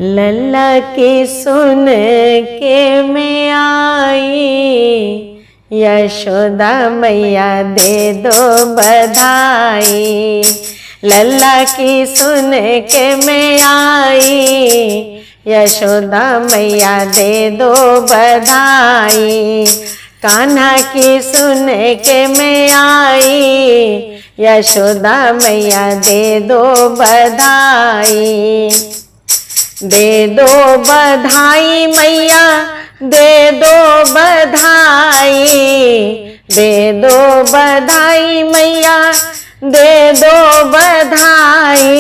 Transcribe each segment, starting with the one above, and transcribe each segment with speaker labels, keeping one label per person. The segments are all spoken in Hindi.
Speaker 1: लल्ला की सुन के मैं आई, यशोदा मैया दे दो बधाई। लल्ला की सुन के मैं आई, यशोदा मैया दे दो बधाई। कान्हा की सुन के मैं आई, यशोदा मैया दे दो बधाई। दे दो बधाई मैया दे दो बधाई, दे दो बधाई मैया दे दो बधाई।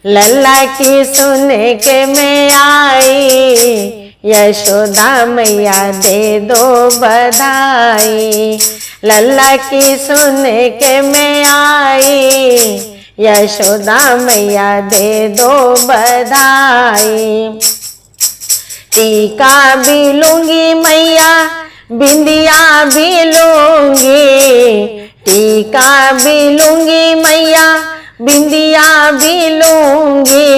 Speaker 1: लल्ला की सुन के मैं आई, यशोदा मैया दे दो बधाई। लल्ला की सुन के मैं आई, यशोदा मैया दे दो बधाई। टीका भी लूंगी मैया बिंदिया भी लूंगी, टीका भी लूंगी मैया बिंदिया भी लूंगी।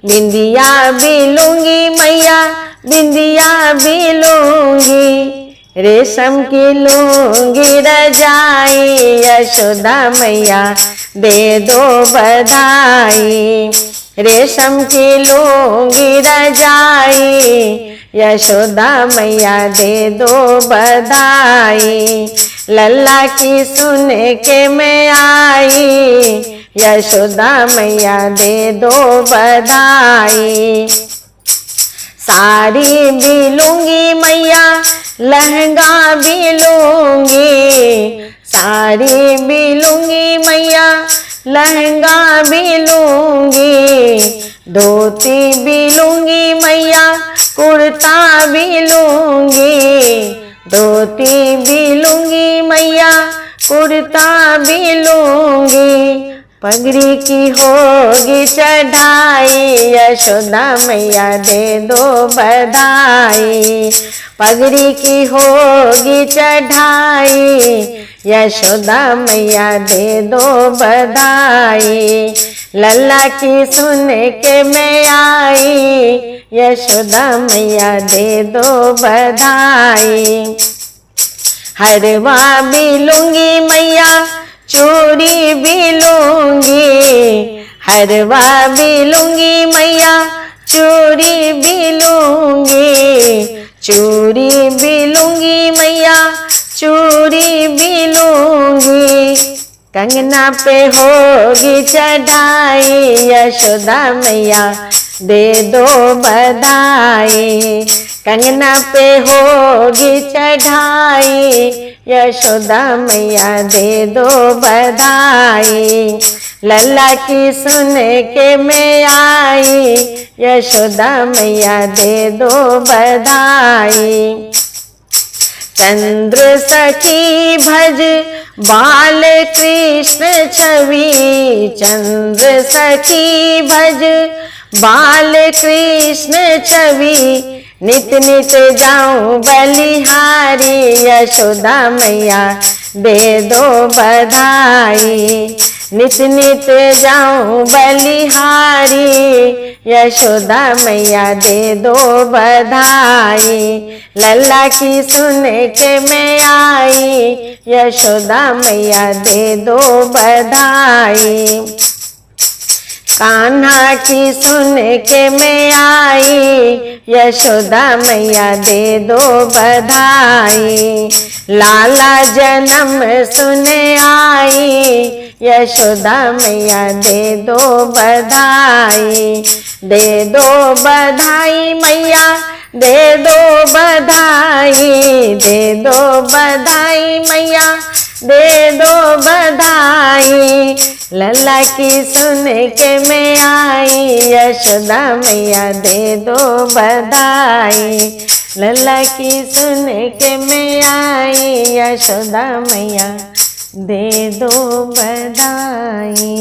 Speaker 1: बिंदिया भी लूंगी मैया बिंदिया भी लूंगी। रेशम की लूंगी रजाई, यशोदा मैया दे दो बधाई। रेशम की लूंगी रजाई, यशोदा मैया दे दो बधाई। लल्ला की सुन के मैं आई, यशोदा मैया दे दो बधाई। साड़ी भी लूंगी मैया लहंगा भी लूंगी, साड़ी भी लूंगी मैया लहंगा भी लूंगी। धोती भी लूंगी मैया कुर्ता भी लूंगी, धोती भी लूंगी मैया कुर्ता भी लूंगी। पगड़ी की होगी चढ़ाई, यशोदा मैया दे दो बधाई। पगड़ी की होगी चढ़ाई, यशोदा मैया दे दो बधाई। लल्ला की सुन के मैं आई, यशोदा मैया दे दो बधाई। हरवा भी लूंगी मैया चूड़ी भी लूंगी, हरवा भी लूंगी मैया चूड़ी भी लूंगी। चूड़ी भी लूंगी मैया चूड़ी भी लूंगी। कंगना पे होगी चढ़ाई, यशोदा मैया दे दो बधाई। कंगना पे होगी चढ़ाई, यशोदा मैया दे दो बधाई। लल्ला की सुन के मैं आई, यशोदा मैया दे दो बधाई। चंद्र सखी भज बाल कृष्ण छवि, चंद्र सखी भज बाल कृष्ण छवि। नित नित जाऊं बलिहारी, यशोदा मैया दे दो बधाई। नित नित जाऊं बलिहारी, यशोदा मैया दे दो बधाई। लल्ला की सुन के मैं आई, यशोदा मैया दे दो बधाई। कान्हा की सुन के मैं आई, यशोदा मैया दे दो बधाई। लाला जन्म सुने आई, यशोदा मैया दे दो बधाई। दे दो बधाई मैया दे दो बधाई, दे दो बधाई मैया दे दो बधाई। लल्ला की सुन के मैं आई, यशोदा मैया दे दो बधाई। लल्ला की सुन के मैं आई, यशोदा मैया दे दो बधाई।